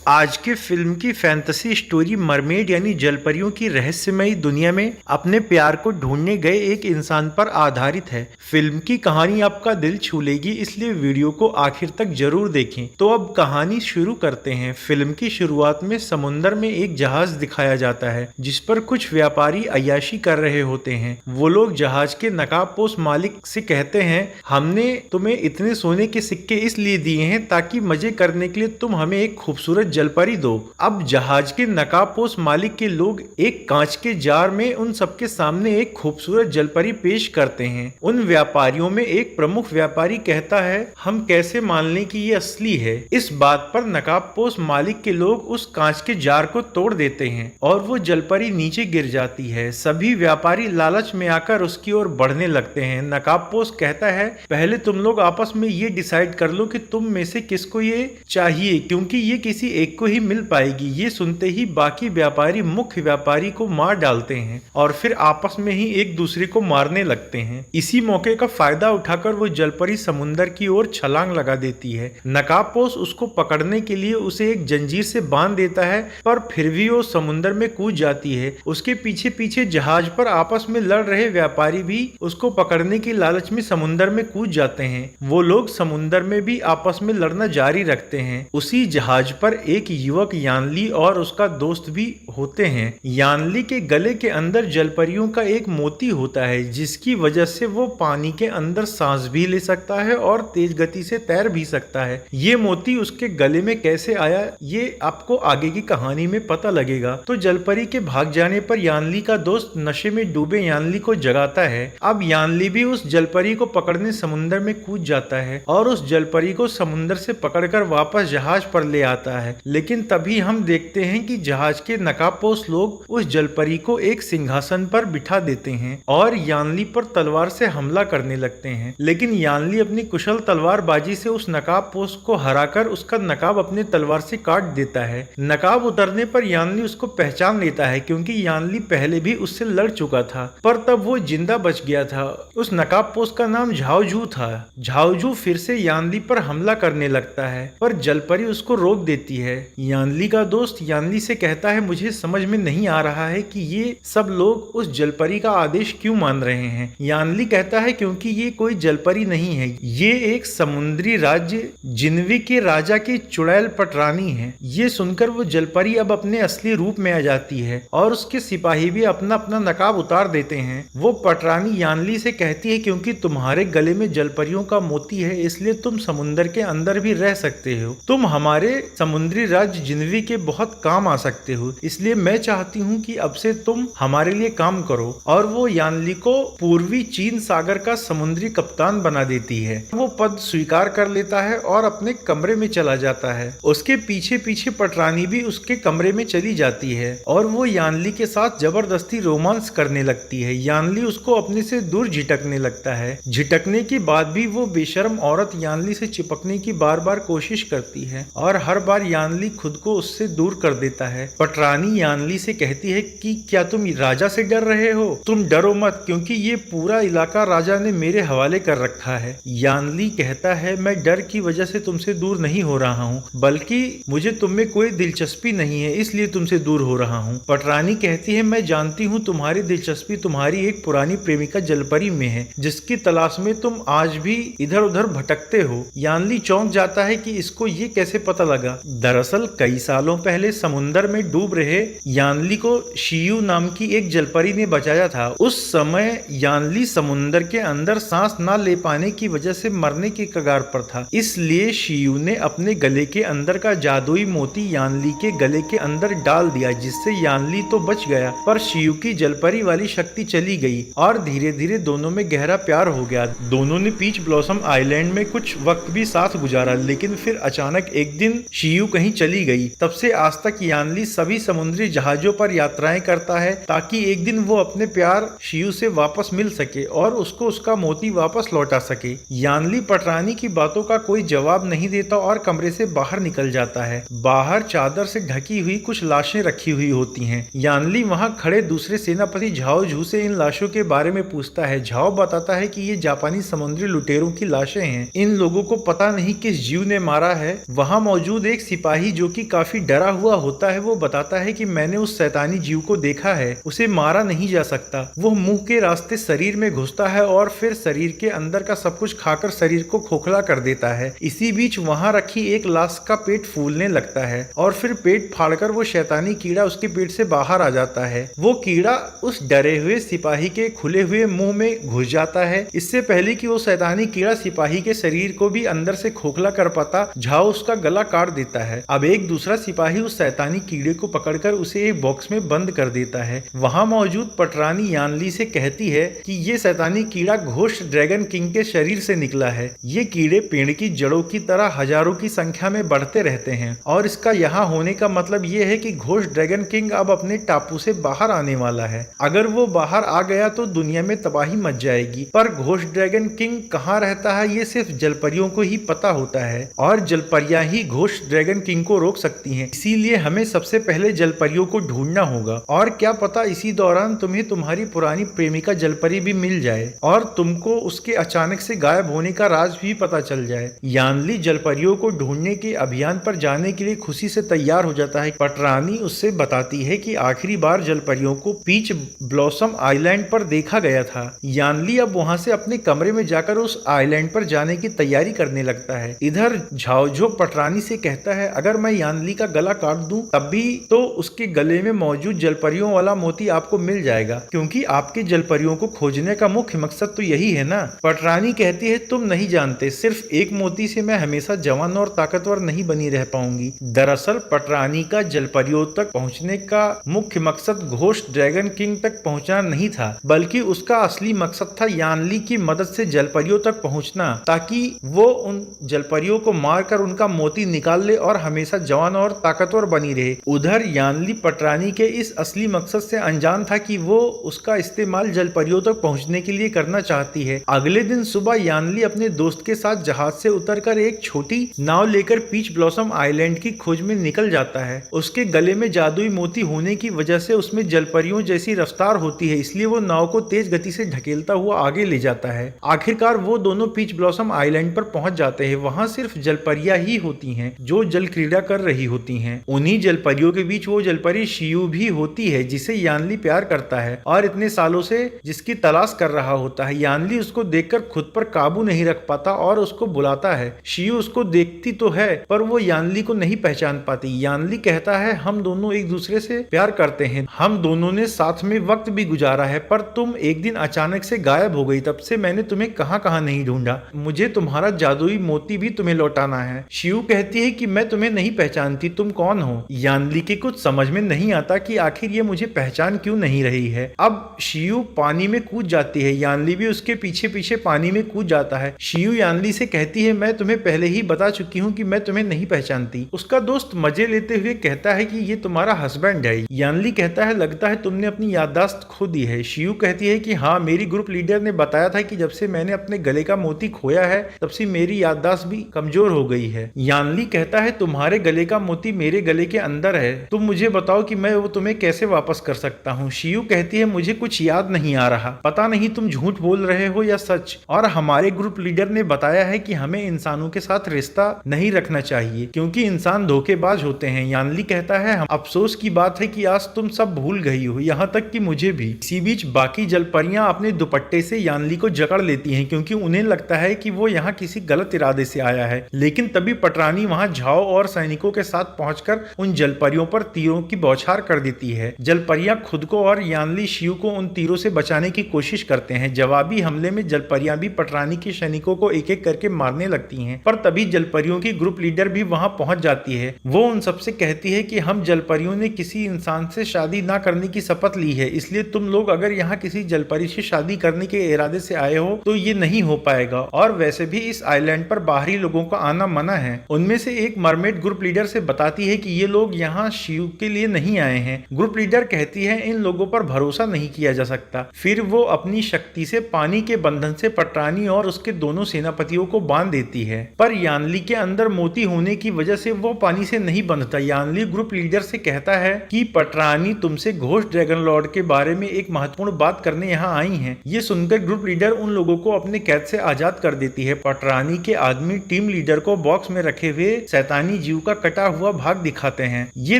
आज के फिल्म की फैंटेसी स्टोरी मरमेड यानी जलपरियों की रहस्यमयी दुनिया में अपने प्यार को ढूंढने गए एक इंसान पर आधारित है। फिल्म की कहानी आपका दिल छू लेगी, इसलिए वीडियो को आखिर तक जरूर देखें। तो अब कहानी शुरू करते हैं। फिल्म की शुरुआत में समुंदर में एक जहाज दिखाया जाता है जिस पर कुछ व्यापारी अय्याशी कर रहे होते हैं। वो लोग जहाज के नकाबपोश मालिक से कहते हैं, हमने तुम्हें इतने सोने के सिक्के इसलिए दिए हैं ताकि मजे करने के लिए तुम हमें एक खूबसूरत जलपरी दो। अब जहाज के नकाबपोश मालिक के लोग एक कांच के जार में उन सबके सामने एक खूबसूरत जलपरी पेश करते हैं। उन व्यापारियों में एक प्रमुख व्यापारी कहता है, हम कैसे मान लें कि ये असली है। इस बात पर नकाबपोश मालिक के लोग उस कांच के जार को तोड़ देते हैं और वो जलपरी नीचे गिर जाती है। सभी व्यापारी लालच में आकर उसकी ओर बढ़ने लगते हैं। नकाबपोश कहता है, पहले तुम लोग आपस में ये डिसाइड कर लो कि तुम में से किसको ये चाहिए, क्योंकि ये किसी एक को ही मिल पाएगी। ये सुनते ही बाकी व्यापारी मुख्य व्यापारी को मार डालते हैं और फिर आपस में ही एक दूसरे को मारने लगते हैं। इसी मौके का फायदा उठाकर वो जलपरी समुंदर की ओर छलांग लगा देती है। नकाबपोश उसको पकड़ने के लिए उसे एक जंजीर से बांध देता है, पर फिर भी वो समुंदर में कूद जाती है। उसके पीछे पीछे जहाज पर आपस में लड़ रहे व्यापारी भी उसको पकड़ने की लालच में समुंदर में कूद जाते हैं। वो लोग समुंदर में भी आपस में लड़ना जारी रखते हैं। उसी जहाज पर एक युवक यानली और उसका दोस्त भी होते हैं। यानली के गले के अंदर जलपरियों का एक मोती होता है जिसकी वजह से वो पानी के अंदर सांस भी ले सकता है और तेज गति से तैर भी सकता है। ये मोती उसके गले में कैसे आया ये आपको आगे की कहानी में पता लगेगा। तो जलपरी के भाग जाने पर यानली का दोस्त नशे में डूबे यानली को जगाता है। अब यानली भी उस जलपरी को पकड़ने समुद्र में कूद जाता है और उस जलपरी को समुद्र से पकड़कर वापस जहाज पर ले आता है। लेकिन तभी हम देखते हैं कि जहाज के नकाबपोश लोग उस जलपरी को एक सिंहासन पर बिठा देते हैं और यानली पर तलवार से हमला करने लगते हैं। लेकिन यानली अपनी कुशल तलवारबाजी से उस नकाबपोश को हराकर उसका नकाब अपने तलवार से काट देता है। नकाब उतरने पर यानली उसको पहचान लेता है क्योंकि यानली पहले भी उससे लड़ चुका था, पर तब वो जिंदा बच गया था। उस नकाबपोश का नाम झाओजू था। झाओजू फिर से यानली पर हमला करने लगता है, पर जलपरी उसको रोक देती है। यानली का दोस्त यानली से कहता है, मुझे समझ में नहीं आ रहा है कि ये सब लोग उस जलपरी का आदेश क्यों मान रहे हैं। यानली कहता है, क्योंकि ये कोई जलपरी नहीं है, ये एक समुद्री राज्य जिन्वी के राजा की चुड़ैल पटरानी है। ये सुनकर वो जलपरी अब अपने असली रूप में आ जाती है और उसके सिपाही भी अपना अपना नकाब उतार देते हैं। वो पटरानी यानली से कहती है, क्योंकि तुम्हारे गले में जलपरियों का मोती है इसलिए तुम समुद्र के अंदर भी रह सकते हो। तुम हमारे समुद्री राज्य जिन्वी के बहुत काम आ सकते हो, इसलिए मैं चाहती हूँ कि अब से तुम हमारे लिए काम करो। और वो यानली को पूर्वी चीन सागर का समुद्री कप्तान बना देती है। वो पद स्वीकार कर लेता है और अपने कमरे में चला जाता है। उसके पीछे पीछे पटरानी भी उसके कमरे में चली जाती है और वो यानली के साथ जबरदस्ती रोमांस करने लगती है। यानली उसको अपने से दूर झिटकने लगता है। झिटकने के बाद भी वो बेशर्म औरत यानली से चिपकने की बार बार कोशिश करती है और हर बार यानली खुद को उससे दूर कर देता है। पटरानी यानली से कहती है कि क्या तुम राजा से डर रहे हो? तुम डरो मत, क्योंकि ये पूरा इलाका राजा ने मेरे हवाले कर रखा है। यानली कहता है, मैं डर की वजह से तुमसे दूर नहीं हो रहा हूँ, बल्कि मुझे तुम में कोई दिलचस्पी नहीं है इसलिए तुमसे दूर हो रहा हूँ। पटरानी कहती है, मैं जानती हूँ तुम्हारी दिलचस्पी तुम्हारी एक पुरानी प्रेमिका जलपरी में है जिसकी तलाश में तुम आज भी इधर उधर भटकते हो। यानली चौंक जाता है कि इसको ये कैसे पता लगा। दरअसल कई सालों पहले समुंदर में डूब रहे यानली को शियू नाम की एक जलपरी ने बचाया था। उस समय यानली समुंदर के अंदर सांस ना ले पाने की वजह से मरने की कगार पर था, इसलिए शियू ने अपने गले के अंदर का जादुई मोती यानली के गले के अंदर डाल दिया, जिससे यानली तो बच गया पर शियू की जलपरी वाली शक्ति चली गई और धीरे धीरे दोनों में गहरा प्यार हो गया। दोनों ने पीच ब्लॉसम आइलैंड में कुछ वक्त भी साथ गुजारा, लेकिन फिर अचानक एक दिन शियू कहीं चली गई। तब से आज तक यानली सभी समुद्री जहाजों पर यात्राएं करता है ताकि एक दिन वो अपने प्यार शियू से वापस मिल सके और उसको उसका मोती वापस लौटा सके। यानली पटरानी की बातों का कोई जवाब नहीं देता और कमरे से बाहर निकल जाता है। बाहर चादर से ढकी हुई कुछ लाशें रखी हुई होती हैं। यानली वहां खड़े दूसरे सेनापति झाओ झू से इन लाशों के बारे में पूछता है। झाओ बताता है कि ये जापानी समुद्री लुटेरों की लाशें हैं। इन लोगों को पता नहीं किस जीव ने मारा है। वहां मौजूद एक सिपाही सिपाही जो कि काफी डरा हुआ होता है वो बताता है कि मैंने उस शैतानी जीव को देखा है, उसे मारा नहीं जा सकता। वो मुंह के रास्ते शरीर में घुसता है और फिर शरीर के अंदर का सब कुछ खाकर शरीर को खोखला कर देता है। इसी बीच वहां रखी एक लाश का पेट फूलने लगता है और फिर पेट फाड़कर वो शैतानी कीड़ा उसके पेट से बाहर आ जाता है। वो कीड़ा उस डरे हुए सिपाही के खुले हुए मुंह में घुस जाता है। इससे पहले कि वो शैतानी कीड़ा सिपाही के शरीर को भी अंदर से खोखला कर पाता, झाओ उसका गला काट देता है। अब एक दूसरा सिपाही उस शैतानी कीड़े को पकड़कर उसे एक बॉक्स में बंद कर देता है। वहां मौजूद पटरानी यानली से कहती है कि ये शैतानी कीड़ा घोस्ट ड्रैगन किंग के शरीर से निकला है। ये कीड़े पेड़ की जड़ों की तरह हजारों की संख्या में बढ़ते रहते हैं और इसका यहाँ होने का मतलब ये है कि घोस्ट ड्रैगन किंग अब अपने टापू से बाहर आने वाला है। अगर वो बाहर आ गया तो दुनिया में तबाही मच जाएगी। पर घोस्ट ड्रैगन किंग कहाँ रहता है ये सिर्फ जलपरियों को ही पता होता है और जलपरियां ही घोस्ट ड्रैगन किंग को रोक सकती हैं। इसीलिए हमें सबसे पहले जलपरियों को ढूंढना होगा और क्या पता इसी दौरान तुम्हें तुम्हारी पुरानी प्रेमिका जलपरी भी मिल जाए और तुमको उसके अचानक से गायब होने का राज भी पता चल जाए। यानली जलपरियों को ढूंढने के अभियान पर जाने के लिए खुशी से तैयार हो जाता है। पटरानी उससे बताती है कि आखिरी बार जलपरियों को पीच ब्लॉसम आइलैंड पर देखा गया था। यानली अब वहां से अपने कमरे में जाकर उस आइलैंड पर जाने की तैयारी करने लगता है। इधर झाओझो पटरानी से कहता है अगर मैं यानली का गला काट दूं तब भी तो उसके गले में मौजूद जलपरियों वाला मोती आपको मिल जाएगा, क्योंकि आपके जलपरियों को खोजने का मुख्य मकसद तो यही है ना। पटरानी कहती है तुम नहीं जानते, सिर्फ एक मोती से मैं हमेशा जवान और ताकतवर नहीं बनी रह पाऊंगी। दरअसल पटरानी का जलपरियों तक पहुंचने का मुख्य मकसद घोस्ट ड्रैगन किंग तक पहुंचना नहीं था, बल्कि उसका असली मकसद था यानली की मदद से जलपरियों तक पहुंचना, ताकि वो उन जलपरियों को मारकर उनका मोती निकाल ले और हमेशा जवान और ताकतवर बनी रहे। उधर यानली पटरानी के इस असली मकसद से अनजान था कि वो उसका इस्तेमाल जलपरियों तक पहुंचने के लिए करना चाहती है। अगले दिन सुबह यानली अपने दोस्त के साथ जहाज से उतरकर एक छोटी नाव लेकर पीच ब्लॉसम आइलैंड की खोज में निकल जाता है। उसके गले में जादुई मोती होने की वजह से उसमें जलपरियों जैसी रफ्तार होती है, इसलिए वो नाव को तेज गति से ढकेलता हुआ आगे ले जाता है। आखिरकार वो दोनों पीच ब्लॉसम आइलैंड पर पहुंच जाते हैं। वहां सिर्फ जलपरियां ही होती हैं जो जल क्रीड़ा कर रही होती हैं। उन्हीं जलपरियों के बीच वो जलपरी शियू भी होती है जिसे यानली प्यार करता है और इतने सालों से जिसकी तलाश कर रहा होता है। यानली उसको देखकर खुद पर काबू नहीं रख पाता और उसको बुलाता है। शियू उसको देखती तो है पर वो यानली को नहीं पहचान पाती। यानली कहता है हम दोनों एक दूसरे से प्यार करते हैं, हम दोनों ने साथ में वक्त भी गुजारा है, पर तुम एक दिन अचानक से गायब हो गई। तब से मैंने तुम्हें कहां कहां नहीं ढूंढा। मुझे तुम्हारा जादुई मोती भी तुम्हें लौटाना है। शियू कहती है कि मैं तुम्हें नहीं पहचानती, तुम कौन हो। यानली के कुछ समझ में नहीं आता कि आखिर ये मुझे पहचान क्यों नहीं रही है। अब शियू पानी में कूद जाती है। यानली भी उसके पीछे पीछे पानी में कूद जाता है। शियू यानली से कहती है मैं तुम्हें पहले ही बता चुकी हूँ कि मैं तुम्हें नहीं पहचानती। उसका दोस्त मजे लेते हुए कहता है कि ये तुम्हारा हस्बैंड है। यानली कहता है लगता है तुमने अपनी याददाश्त खो दी है। शियू कहती है कि हाँ, मेरी ग्रुप लीडर ने बताया था कि जब से मैंने अपने गले का मोती खोया है तब से मेरी याददाश्त भी कमजोर हो गई है। यानली कहता है तुम्हारे गले का मोती मेरे गले के अंदर है, तुम मुझे बताओ कि मैं वो तुम्हें कैसे वापस कर सकता हूँ। शियू कहती है मुझे कुछ याद नहीं आ रहा, पता नहीं तुम झूठ बोल रहे हो या सच। और हमारे ग्रुप लीडर ने बताया है कि हमें इंसानों के साथ रिश्ता नहीं रखना चाहिए क्योंकि इंसान धोखेबाज होते हैं। यानली कहता है अफसोस की बात है कि आज तुम सब भूल गई हो, यहाँ तक कि मुझे भी। इसी बीच बाकी जलपरियां अपने दुपट्टे से यानली को जकड़ लेती हैं क्योंकि उन्हें लगता है कि वो यहाँ किसी गलत इरादे से आया है। लेकिन तभी पटरानी वहाँ झाओ और सैनिकों के साथ पहुंचकर उन जलपरियों पर तीरों की बौछार कर देती है। जलपरियां खुद को और यानली शियू को उन तीरों से बचाने की कोशिश करते हैं। जवाबी हमले में जलपरियां भी पटरानी के सैनिकों को एक एक करके मारने लगती हैं। पर तभी जलपरियों की ग्रुप लीडर भी वहां पहुंच जाती है। वो उन सबसे कहती है कि हम जलपरियों ने किसी इंसान से शादी ना करने की शपथ ली है, इसलिए तुम लोग अगर यहाँ किसी जलपरी से शादी करने के इरादे से आए हो तो ये नहीं हो पाएगा। और वैसे भी इस आइलैंड पर बाहरी लोगों का आना मना है। उनमें से एक मरमेड ग्रुप लीडर से बताती है कि ये लोग यहाँ शिव के लिए नहीं आए हैं। ग्रुप लीडर कहती है इन लोगों पर भरोसा नहीं किया जा सकता। फिर वो अपनी शक्ति से पानी के बंधन से पटरानी और उसके दोनों सेनापतियों को बांध देती है, पर यानली के अंदर मोती होने की वजह से वो पानी से नहीं बंधता। यानली ग्रुप लीडर से कहता है कि पटरानी तुमसे घोस्ट ड्रैगन लॉर्ड के बारे में एक महत्वपूर्ण बात करने यहाँ आई हैं। ये सुनकर ग्रुप लीडर उन लोगों को अपने कैद से आजाद कर देती है। पटरानी के आदमी टीम लीडर को बॉक्स में रखे हुए शैतानी पटरानी जीव का कटा हुआ भाग दिखाते हैं। ये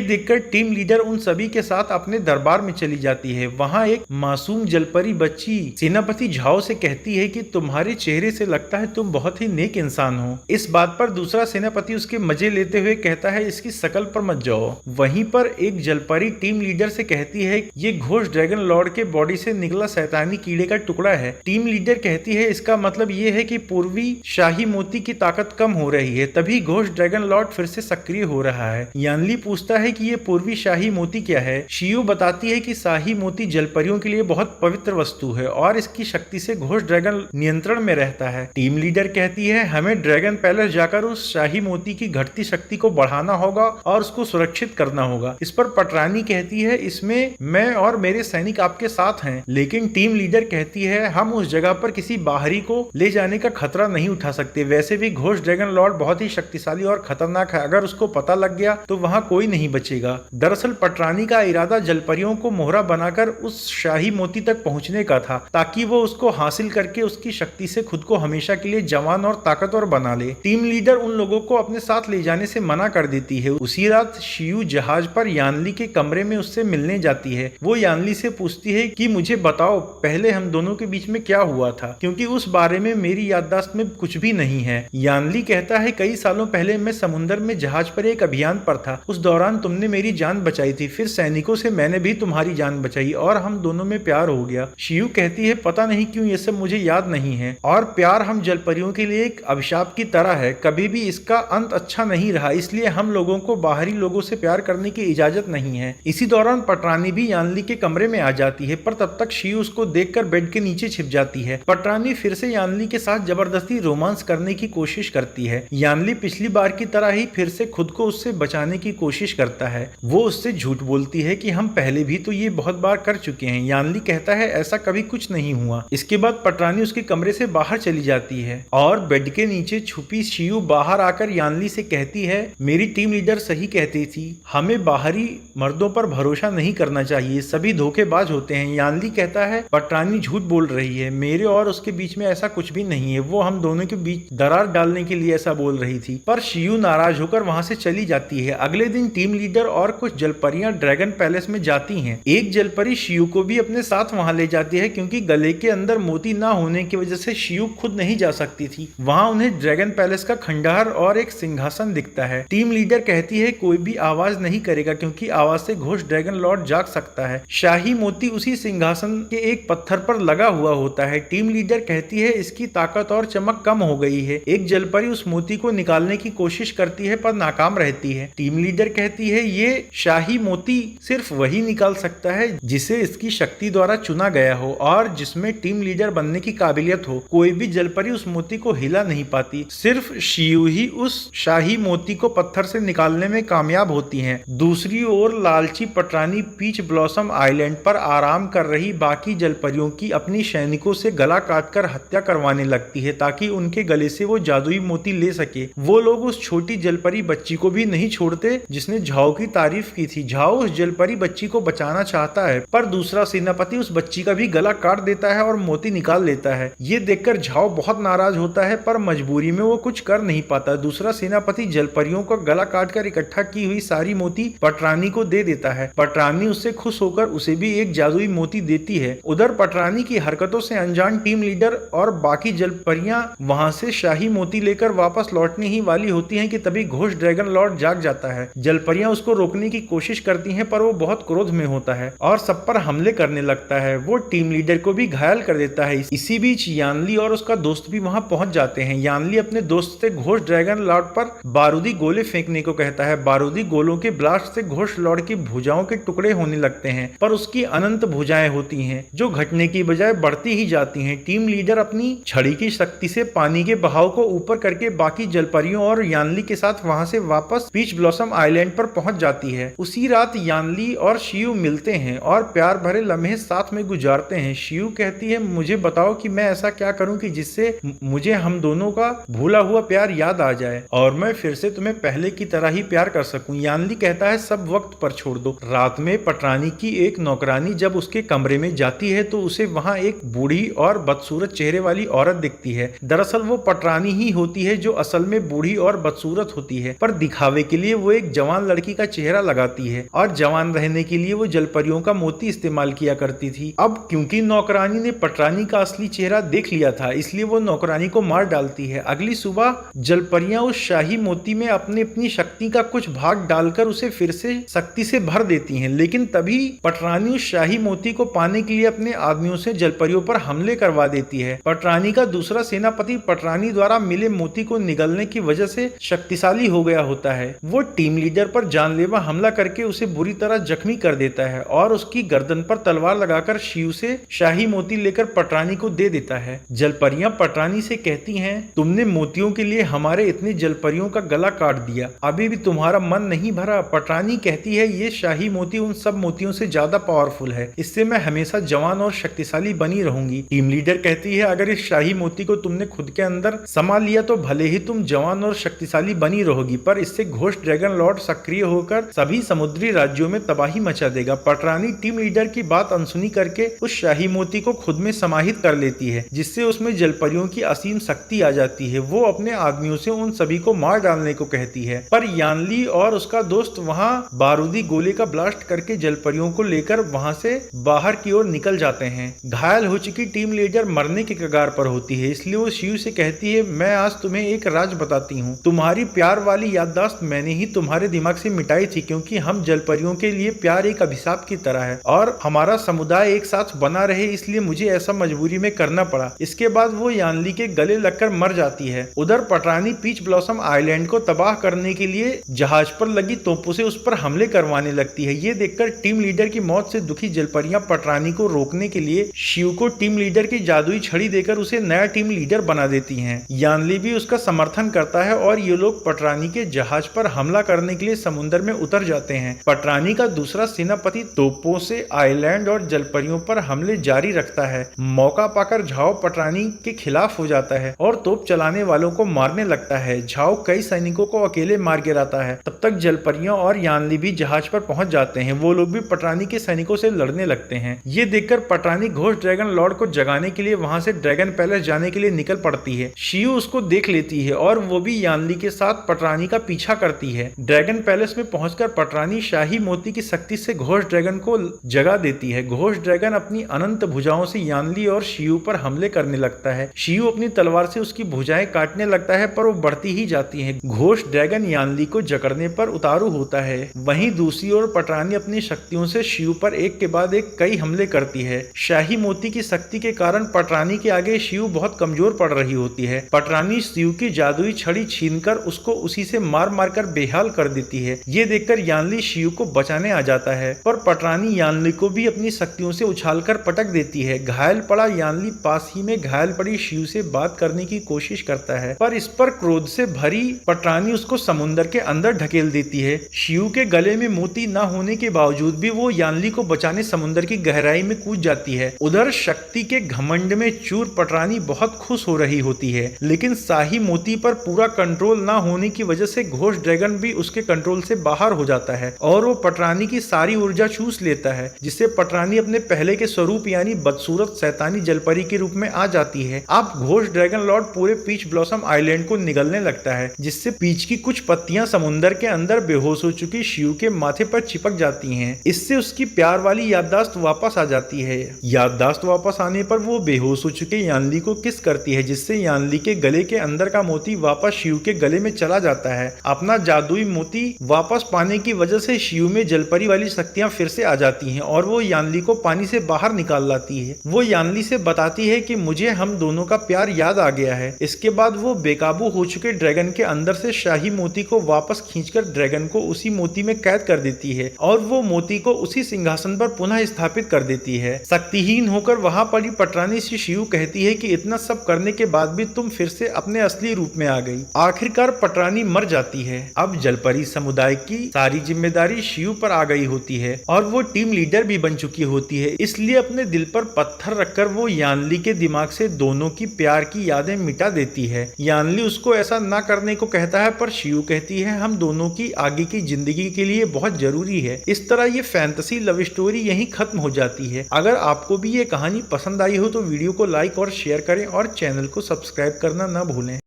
देखकर टीम लीडर उन सभी के साथ अपने दरबार में चली जाती है। वहाँ एक मासूम जलपरी बच्ची सेनापति झाओ से कहती है कि तुम्हारे चेहरे से लगता है तुम बहुत ही नेक इंसान हो। इस बात पर दूसरा सेनापति उसके मजे लेते हुए कहता है इसकी शकल पर मत जाओ। वहीं पर एक जलपरी टीम लीडर से कहती है ये घोष ड्रैगन लॉर्ड के बॉडी से निकला शैतानी कीड़े का टुकड़ा है। टीम लीडर कहती है इसका मतलब ये है कि पूर्वी शाही मोती की ताकत कम हो रही है, तभी घोष ड्रैगन लॉर्ड फिर से सक्रिय हो रहा है। यानली पूछता है कि ये पूर्वी शाही मोती क्या है। शियू बताती है कि शाही मोती जलपरियों के लिए बहुत पवित्र वस्तु है और इसकी शक्ति से घोष ड्रैगन नियंत्रण में रहता है। टीम लीडर कहती है हमें ड्रैगन पैलेस जाकर उस शाही मोती की घटती शक्ति को बढ़ाना होगा और उसको सुरक्षित करना होगा। इस पर पटरानी कहती है इसमें मैं और मेरे सैनिक आपके साथ हैं, लेकिन टीम लीडर कहती है हम उस जगह पर किसी बाहरी को ले जाने का खतरा नहीं उठा सकते। वैसे भी घोष ड्रैगन लॉर्ड बहुत ही शक्तिशाली और खतरनाक है, अगर उसको पता लग गया तो वहाँ कोई नहीं बचेगा। दरअसल पटरानी का इरादा जलपरियों को मोहरा बनाकर उस शाही मोती तक पहुँचने का था, ताकि वो उसको हासिल करके उसकी शक्ति से खुद को हमेशा के लिए जवान और ताकतवर बना ले। टीम लीडर उन लोगों को अपने साथ ले जाने से मना कर देती है। उसी रात शियू जहाज पर यानली के कमरे में उससे मिलने जाती है। वो यानली से पूछती है कि मुझे बताओ पहले हम दोनों के बीच में क्या हुआ था, क्योंकि उस बारे में मेरी याददाश्त में कुछ भी नहीं है। यानली कहता है कई सालों पहले मैं समुद्र में जहाज पर एक अभियान पर था, उस दौरान तुमने मेरी जान बचाई थी, फिर सैनिकों से मैंने भी तुम्हारी जान बचाई और हम दोनों में प्यार हो गया। शियू कहती है पता नहीं क्यों ये सब मुझे याद नहीं है, और प्यार हम जलपरियों के लिए एक अभिशाप की तरह है, कभी भी इसका अंत अच्छा नहीं रहा, इसलिए हम लोगों को बाहरी लोगों से प्यार करने की इजाजत नहीं है। इसी दौरान पटरानी भी यानली के कमरे में आ जाती है, पर तब तक शियू उसको देखकर बेड के नीचे छिप जाती है। पटरानी फिर से यानली के साथ जबरदस्ती रोमांस करने की कोशिश करती है। यानली पिछली बार की तरह ही फिर से खुद को उससे बचाने की कोशिश करता है। वो उससे झूठ बोलती है कि हम पहले भी तो ये बहुत बार कर चुके हैं। यानली कहता है ऐसा कभी कुछ नहीं हुआ। इसके बाद पटरानी उसके कमरे से बाहर चली जाती है और बेड के नीचे छुपी शियू बाहर आकर यानली से कहती है मेरी टीम लीडर सही कहती थी, हमें बाहरी मर्दों पर भरोसा नहीं करना चाहिए, सभी धोखेबाज होते हैं। यानली कहता है पटरानी झूठ बोल रही है, मेरे और उसके बीच में ऐसा कुछ भी नहीं है, वो हम दोनों के बीच दरार डालने के लिए ऐसा बोल रही थी। पर शियू नाराज होकर वहां से चली जाती है। अगले दिन टीम लीडर और कुछ जलपरियां ड्रैगन पैलेस में जाती हैं। एक जलपरी शियू को भी अपने साथ वहां ले जाती है, क्योंकि गले के अंदर मोती ना होने की वजह से शियू खुद नहीं जा सकती थी। वहां उन्हें ड्रैगन पैलेस का खंडहर और एक सिंहासन दिखता है। टीम लीडर कहती है कोई भी आवाज नहीं करेगा, क्योंकि आवाज से घोष ड्रैगन लॉर्ड जाग सकता है। शाही मोती उसी सिंहासन के एक पत्थर पर लगा हुआ होता है। टीम लीडर कहती है इसकी ताकत और चमक कम हो गई है। एक जलपरी उस मोती को निकालने की कोशिश करती है पर नाकाम रहती है। टीम लीडर कहती है ये शाही मोती सिर्फ वही निकाल सकता है जिसे इसकी शक्ति द्वारा चुना गया हो और जिसमें टीम लीडर बनने की काबिलियत हो। कोई भी जलपरी उस मोती को हिला नहीं पाती, सिर्फ शियू ही उस शाही मोती को पत्थर से निकालने में कामयाब होती हैं। दूसरी ओर लालची पटरानी पीच ब्लॉसम आइलैंड पर आराम कर रही बाकी जलपरियों की अपनी सैनिकों से गला काटकर हत्या करवाने लगती है, ताकि उनके गले से वो जादुई मोती ले सके। वो लोग उस छोटी जलपरी बच्ची को भी नहीं छोड़ते जिसने झाओ की तारीफ की थी। झाओ उस जलपरी बच्ची को बचाना चाहता है, पर दूसरा सेनापति उस बच्ची का भी गला काट देता है और मोती निकाल लेता है। ये देखकर झाओ बहुत नाराज होता है, पर मजबूरी में वो कुछ कर नहीं पाता। दूसरा सेनापति जलपरियों का गला काटकर इकट्ठा की हुई सारी मोती पटरानी को दे देता है। पटरानी उससे खुश होकर उसे भी एक जादुई मोती देती है। उधर पटरानी की हरकतों से अनजान टीम लीडर और बाकी जलपरियां वहां से शाही मोती लेकर वापस लौटने ही वाली होती हैं कि तभी घोष ड्रैगन लॉर्ड जाग जाता है। जलपरियां उसको रोकने की कोशिश करती हैं, पर वो बहुत क्रोध में होता है और सब पर हमले करने लगता है। वो टीम लीडर को भी घायल कर देता है। इसी बीच यानली और उसका दोस्त भी वहां पहुंच जाते हैं। यानली अपने दोस्त से घोष ड्रैगन लॉर्ड पर बारूदी गोले फेंकने को कहता है। बारूदी गोलों के ब्लास्ट से घोष लॉर्ड की भुजाओं के टुकड़े होने लगते हैं, पर उसकी अनंत भुजाएं होती हैं जो घटने की बजाय बढ़ती ही जाती हैं। टीम लीडर अपनी छड़ी की शक्ति से पानी के बहाव को ऊपर करके बाकी जलपरियों और यानली के साथ वहां से वापस पीच ब्लॉसम आइलैंड पर पहुंच जाती है। उसी रात यानली और शियू मिलते हैं और प्यार भरे लम्हे साथ में गुजारते हैं। शियू कहती है मुझे बताओ कि मैं ऐसा क्या करूं कि जिससे मुझे हम दोनों का भूला हुआ प्यार याद आ जाए और मैं फिर से तुम्हें पहले की तरह ही प्यार कर सकूं। यानली कहता है सब वक्त पर छोड़ दो। रात में पटरानी की एक नौकरानी जब उसके कमरे में जाती है तो उसे वहां एक बूढ़ी और बदसूरत चेहरे वाली औरत दिखती है। दरअसल वो पटरानी ही होती है जो असल में बूढ़ी और बदसूरत होती होती है, पर दिखावे के लिए वो एक जवान लड़की का चेहरा लगाती है और जवान रहने के लिए वो जलपरियों का मोती इस्तेमाल किया करती थी। अब क्योंकि नौकरानी ने पटरानी का असली चेहरा देख लिया था, इसलिए वो नौकरानी को मार डालती है। अगली सुबह जलपरियां उस शाही मोती में अपनी शक्ति का कुछ भाग डालकर उसे फिर से शक्ति से भर देती हैं, लेकिन तभी पटरानी उस शाही मोती को पाने के लिए अपने आदमियों से जलपरियों पर हमले करवा देती है। पटरानी का दूसरा सेनापति पटरानी द्वारा मिले मोती को निगलने की वजह से शक्तिशाली हो गया होता है। वो टीम लीडर पर जानलेवा हमला करके उसे बुरी तरह जख्मी कर देता है और उसकी गर्दन पर तलवार लगाकर शिव से शाही मोती लेकर पटरानी को दे देता है। जलपरियां पटरानी से कहती हैं, तुमने मोतियों के लिए हमारे इतने जलपरियों का गला काट दिया, अभी भी तुम्हारा मन नहीं भरा। पटरानी कहती है, ये शाही मोती उन सब मोतियों से ज्यादा पावरफुल है, इससे मैं हमेशा जवान और शक्तिशाली बनी रहूंगी। टीम लीडर कहती है, अगर इस शाही मोती को तुमने खुद के अंदर समा लिया तो भले ही तुम जवान और शक्तिशाली बनी रहोगी, पर इससे घोस्ट ड्रैगन लॉर्ड सक्रिय होकर सभी समुद्री राज्यों में तबाही मचा देगा। पटरानी टीम लीडर की बात अनसुनी करके उस शाही मोती को खुद में समाहित कर लेती है, जिससे उसमें जलपरियों की असीम शक्ति आ जाती है। वो अपने आदमियों से उन सभी को मार डालने को कहती है, पर यानली और उसका दोस्त वहां बारूदी गोले का ब्लास्ट करके जलपरियों को लेकर वहां से बाहर की ओर निकल जाते हैं। घायल हो चुकी टीम लीडर मरने के कगार पर होती है, इसलिए वो शिव से कहती है, मैं आज तुम्हें एक राज बताती हूँ। तुम्हारी प्यार वाली याददाश्त मैंने ही तुम्हारे दिमाग से मिटाई थी, क्योंकि हम जलपरियों के लिए प्यार एक अभिशाप की तरह है और हमारा समुदाय एक साथ बना रहे, इसलिए मुझे ऐसा मजबूरी में करना पड़ा। इसके बाद वो यानली के गले लगकर मर जाती है। उधर पटरानी पीच ब्लॉसम आइलैंड को तबाह करने के लिए जहाज पर लगी तोपों से उस पर हमले करवाने लगती है। ये देखकर टीम लीडर की मौत से दुखी जलपरियां पटरानी को रोकने के लिए शिव को टीम लीडर की जादुई छड़ी देकर उसे नया टीम लीडर बना देती हैं। यानली भी उसका समर्थन करता है और ये लोग पटरानी के जहाज पर हमला करने के लिए समुद्र में उतर जाते हैं। पटरानी का दूसरा सेनापति तोपों से आइलैंड और जलपरियों पर हमले जारी रखता है। मौका पाकर झाओ पटरानी के खिलाफ हो जाता है और तोप चलाने वालों को मारने लगता है। झाओ कई सैनिकों को अकेले मार गिराता है। तब तक जलपरियां और यानली भी जहाज पर पहुंच जाते हैं। वो लोग भी पटरानी के सैनिकों से लड़ने लगते हैं। ये देखकर पटरानी घोस्ट ड्रैगन लॉर्ड को जगाने के लिए वहां से ड्रैगन पैलेस जाने के लिए निकल पड़ती है। शिव उसको देख लेती है और वो भी यानली के साथ पटरानी का पीछा करती है। ड्रैगन पैलेस में पहुंचकर पटरानी शाही मोती की शक्ति से घोस्ट ड्रैगन को जगा देती है। घोस्ट ड्रैगन अपनी अनंत भुजाओं से यानली और शिव पर हमले करने लगता है। शिव अपनी तलवार से उसकी भुजाएं काटने लगता है, पर वो बढ़ती ही जाती हैं। घोस्ट ड्रैगन यानली को जकड़ने पर उतारू होता है। वहीं दूसरी ओर पटरानी अपनी शक्तियों से शिव पर एक के बाद एक कई हमले करती है। शाही मोती की शक्ति के कारण पटरानी के आगे शिव बहुत कमजोर पड़ रही होती है। पटरानी शिव की जादुई छड़ी छीनकर उसको उसी से मार मार कर बेहाल कर देती है। ये देखकर यानली शिव को बचाने आ जाता है, पर पटरानी यानली को भी अपनी शक्तियों से उछालकर पटक देती है। घायल पड़ा यानली पास ही में घायल पड़ी शिव से बात करने की कोशिश करता है, पर इस पर क्रोध से भरी पटरानी उसको समुद्र के अंदर ढकेल देती है। शिव के गले में मोती न होने के बावजूद भी वो यानली को बचाने समुद्र की गहराई में कूद जाती है। उधर शक्ति के घमंड में चूर पटरानी बहुत खुश हो रही होती है, लेकिन शाही मोती पर पूरा कंट्रोल न होने की वजह से घोस्ट ड्रैगन भी उसके कंट्रोल से बाहर हो जाता है और वो पटरानी की सारी ऊर्जा चूस लेता है, जिससे पटरानी अपने पहले के स्वरूप यानी बदसूरत शैतानी जलपरी के रूप में आ जाती है। अब घोस्ट ड्रैगन लॉर्ड पूरे पीच ब्लॉसम आइलैंड को निगलने लगता है, जिससे पीच की कुछ पत्तियां समुद्र के अंदर बेहोश हो चुकी शिव के माथे पर चिपक जाती हैं। इससे उसकी प्यार वाली याददाश्त वापस आ जाती है। याददाश्त वापस आने पर वो बेहोश हो चुके यानली को किस करती है, जिससे यानली के गले के अंदर का मोती वापस शिव के गले में चला जाता है। अपना जादुई मोती वापस पाने की वजह से शिव में जलपरी वाली शक्तियां फिर से आ जाती हैं और वो यानली को पानी से बाहर निकाल लाती है। वो यानली से बताती है कि मुझे हम दोनों का प्यार याद आ गया है। इसके बाद वो बेकाबू हो चुके ड्रैगन के अंदर से शाही मोती को वापस खींचकर ड्रैगन को उसी मोती में कैद कर देती है और वो मोती को उसी सिंहासन पर पुनः स्थापित कर देती है। शक्तिहीन होकर वहां पड़ी पटरानी से शिव कहती है कि इतना सब करने के बाद भी तुम फिर से अपने असली रूप में आ गई। आखिरकार पटरानी मर जाती है। अब जलपरी समुदाय की सारी जिम्मेदारी शिव पर आ गई होती है और वो टीम लीडर भी बन चुकी होती है। इसलिए अपने दिल पर पत्थर रखकर वो यानली के दिमाग से दोनों की प्यार की यादें मिटा देती है। यानली उसको ऐसा ना करने को कहता है, पर शिव कहती है हम दोनों की आगे की जिंदगी के लिए बहुत जरूरी है। इस तरह ये फैंटेसी लव स्टोरी यहीं खत्म हो जाती है। अगर आपको भी ये कहानी पसंद आई हो तो वीडियो को लाइक और शेयर करें और चैनल को सब्सक्राइब करना ना भूलें।